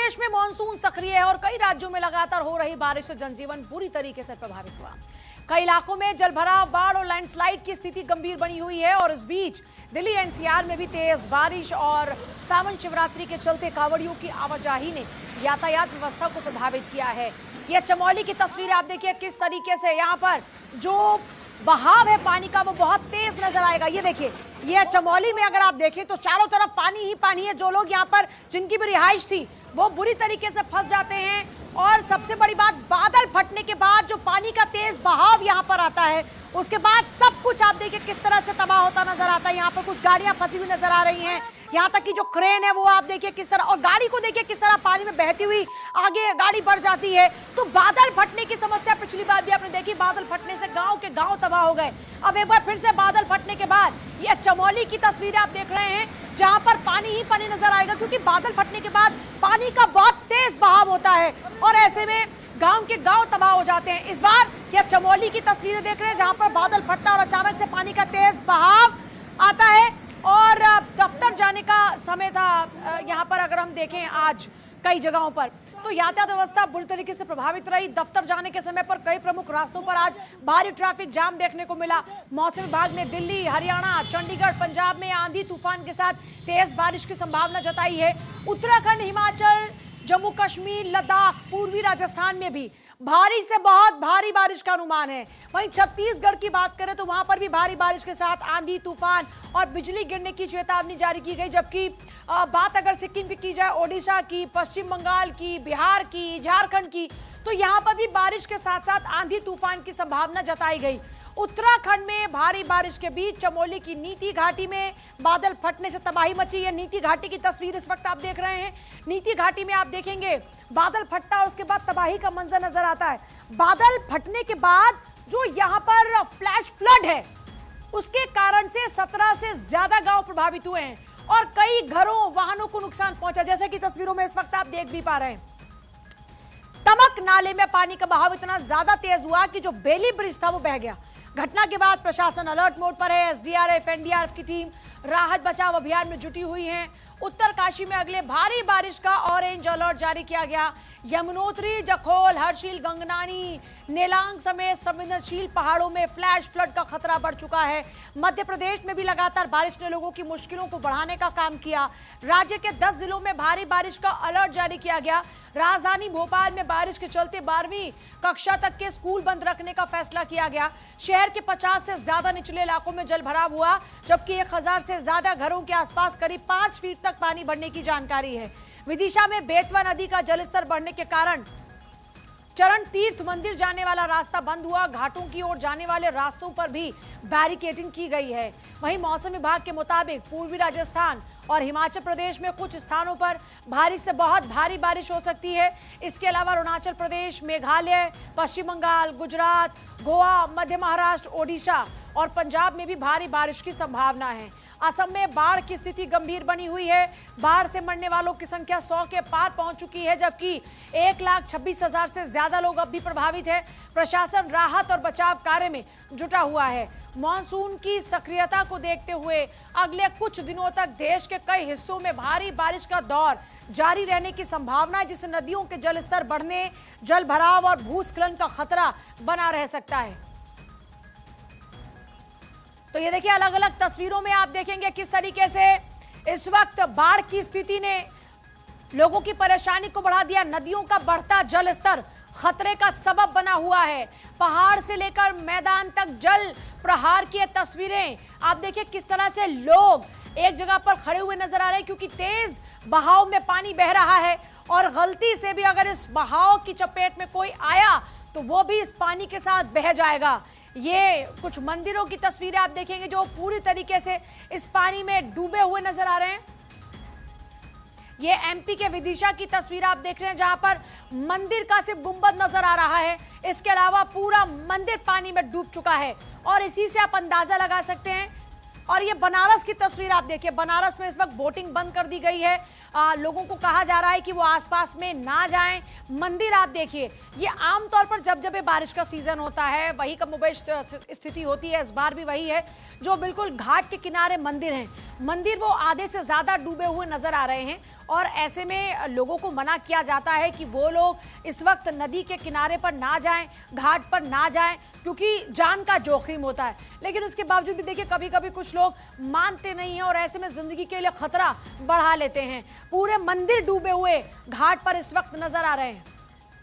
प्रदेश में मानसून सक्रिय है और कई राज्यों में लगातार हो रही बारिश से जनजीवन बुरी तरीके से प्रभावित हुआ। कई इलाकों में जलभराव, बाढ़ और लैंडस्लाइड की स्थिति गंभीर बनी हुई है और इस बीच दिल्ली एनसीआर में भी तेज बारिश और सावन शिवरात्रि के चलते कांवड़ियों की आवाजाही ने यातायात व्यवस्था को प्रभावित किया है। यह चमोली की तस्वीरें आप देखिए किस तरीके से यहाँ पर जो बहाव है पानी का वो बहुत तेज नजर आएगा। ये देखिए, ये चमोली में अगर आप देखें तो चारों तरफ पानी ही पानी है। जो लोग यहाँ पर जिनकी भी रिहाइश थी वो बुरी तरीके से फंस जाते हैं और सबसे बड़ी बात, बादल फटने के बाद जो पानी का तेज बहाव यहाँ पर आता है उसके बाद सब कुछ आप देखिए किस तरह से तबाह होता नजर आता है। यहाँ पर कुछ गाड़ियां फंसी हुई नजर आ रही हैं, यहाँ तक कि जो क्रेन है वो आप देखिए किस तरह, और गाड़ी को देखिए किस तरह पानी में बहती हुई आगे गाड़ी बढ़ जाती है। तो बादल फटने की समस्या पिछली बार भी आपने देखी, बादल फटने से गांव के गांव तबाह हो गए। अब एक बार फिर से बादल फटने के बाद ये चमोली की तस्वीरें आप देख रहे हैं जहां पर पानी ही पानी नजर आएगा, क्योंकि बादल फटने के बाद पानी का बहुत तेज बहाव होता है और ऐसे में गांव के गांव तबाह हो जाते हैं। इस बार यह चमोली की तस्वीरें देख रहे हैं जहां पर बादल फटता और अचानक से पानी का तेज बहाव आता है और दफ्तर जाने का समय था। यहाँ पर अगर हम देखें आज कई जगहों पर तो यातायात व्यवस्था बुरी तरीके से प्रभावित रही। दफ्तर जाने के समय पर कई प्रमुख रास्तों पर आज भारी ट्रैफिक जाम देखने को मिला। मौसम विभाग ने दिल्ली, हरियाणा, चंडीगढ़, पंजाब में आंधी तूफान के साथ तेज बारिश की संभावना जताई है। उत्तराखंड, हिमाचल, जम्मू कश्मीर, लद्दाख, पूर्वी राजस्थान में भी भारी से बहुत भारी बारिश का अनुमान है। वहीं छत्तीसगढ़ की बात करें तो वहां पर भी भारी बारिश के साथ आंधी तूफान और बिजली गिरने की चेतावनी जारी की गई। जबकि बात अगर सिक्किम की जाए, ओडिशा की, पश्चिम बंगाल की, बिहार की, झारखंड की, तो यहां पर भी बारिश के साथ साथ आंधी तूफान की संभावना जताई गई। उत्तराखंड में भारी बारिश के बीच चमोली की नीति घाटी में बादल फटने से तबाही मची है। नीति घाटी की तस्वीर इस वक्त आप देख रहे हैं। नीति घाटी में आप देखेंगे बादल फटता और उसके बाद तबाही का मंजर नजर आता है। बादल फटने के बाद जो यहाँ पर फ्लैश फ्लड है उसके कारण से 17 से ज्यादा गांव प्रभावित हुए हैं और कई घरों, वाहनों को नुकसान पहुंचा, जैसे कि तस्वीरों में इस वक्त आप देख भी पा रहे हैं। तमक नाले में पानी का बहाव इतना ज्यादा तेज हुआ कि जो बेली ब्रिज था वो बह गया। घटना के बाद प्रशासन अलर्ट मोड पर है। एसडीआरएफ, एनडीआरएफ की टीम राहत बचाव अभियान में जुटी हुई है। उत्तरकाशी में अगले भारी बारिश का ऑरेंज अलर्ट जारी किया गया। यमुनोत्री, जखोल, हर्षिल, गंगनानी, नेलांग समेत संवेदनशील पहाड़ों में फ्लैश फ्लड का खतरा बढ़ चुका है। मध्य प्रदेश में भी लगातार बारिश ने लोगों की मुश्किलों को बढ़ाने का काम किया। राज्य के 10 जिलों में भारी बारिश का अलर्ट जारी किया गया। राजधानी भोपाल में बारिश के चलते 12वीं कक्षा तक के स्कूल बंद रखने का फैसला किया गया। शहर के 50 से ज्यादा निचले इलाकों में जलभराव हुआ, जबकि 1000 से ज्यादा घरों के आसपास करीब 5 फीट तक पानी बढ़ने की जानकारी है। विदिशा में बेतवा नदी का जलस्तर बढ़ने के कारण चरण तीर्थ मंदिर जाने वाला रास्ता बंद हुआ। घाटों की ओर जाने वाले रास्तों पर भी बैरिकेडिंग की गई है। वहीं मौसम विभाग के मुताबिक पूर्वी राजस्थान और हिमाचल प्रदेश में कुछ स्थानों पर भारी से बहुत भारी बारिश हो सकती है। इसके अलावा अरुणाचल प्रदेश, मेघालय, पश्चिम बंगाल, गुजरात, गोवा, मध्य महाराष्ट्र, ओडिशा और पंजाब में भी भारी बारिश की संभावना है। असम में बाढ़ की स्थिति गंभीर बनी हुई है। बाढ़ से मरने वालों की संख्या 100 के पार पहुंच चुकी है, जबकि 1,26,000 से ज्यादा लोग अब भी प्रभावित है। प्रशासन राहत और बचाव कार्य में जुटा हुआ है। मॉनसून की सक्रियता को देखते हुए अगले कुछ दिनों तक देश के कई हिस्सों में भारी बारिश का दौर जारी रहने की संभावना है, जिससे नदियों के जलस्तर बढ़ने, जल भराव और भूस्खलन का खतरा बना रह सकता है। तो ये देखिए, अलग अलग तस्वीरों में आप देखेंगे किस तरीके से इस वक्त बाढ़ की स्थिति ने लोगों की परेशानी को बढ़ा दिया। नदियों का बढ़ता जल स्तर खतरे का सबब बना हुआ है। पहाड़ से लेकर मैदान तक जल प्रहार की तस्वीरें आप देखिए किस तरह से लोग एक जगह पर खड़े हुए नजर आ रहे हैं, क्योंकि तेज बहाव में पानी बह रहा है और गलती से भी अगर इस बहाव की चपेट में कोई आया तो वो भी इस पानी के साथ बह जाएगा। ये कुछ मंदिरों की तस्वीरें आप देखेंगे जो पूरी तरीके से इस पानी में डूबे हुए नजर आ रहे हैं। ये एमपी के विदिशा की तस्वीर आप देख रहे हैं जहां पर मंदिर का सिर्फ गुंबद नजर आ रहा है। इसके अलावा पूरा मंदिर पानी में डूब चुका है और इसी से आप अंदाजा लगा सकते हैं। और ये बनारस की तस्वीर आप देखिए, बनारस में इस वक्त बोटिंग बंद कर दी गई है। लोगों को कहा जा रहा है कि वो आसपास में ना जाएं। मंदिर आप देखिए, ये आमतौर पर जब ये बारिश का सीजन होता है वही कमोबेश स्थिति होती है। इस बार भी वही है, जो बिल्कुल घाट के किनारे मंदिर हैं। मंदिर वो आधे से ज्यादा डूबे हुए नजर आ रहे हैं और ऐसे में लोगों को मना किया जाता है कि वो लोग इस वक्त नदी के किनारे पर ना जाएं, घाट पर ना जाएं, क्योंकि जान का जोखिम होता है। लेकिन उसके बावजूद भी देखिए कभी कभी कुछ लोग मानते नहीं हैं और ऐसे में जिंदगी के लिए खतरा बढ़ा लेते हैं। पूरे मंदिर डूबे हुए घाट पर इस वक्त नजर आ रहे हैं।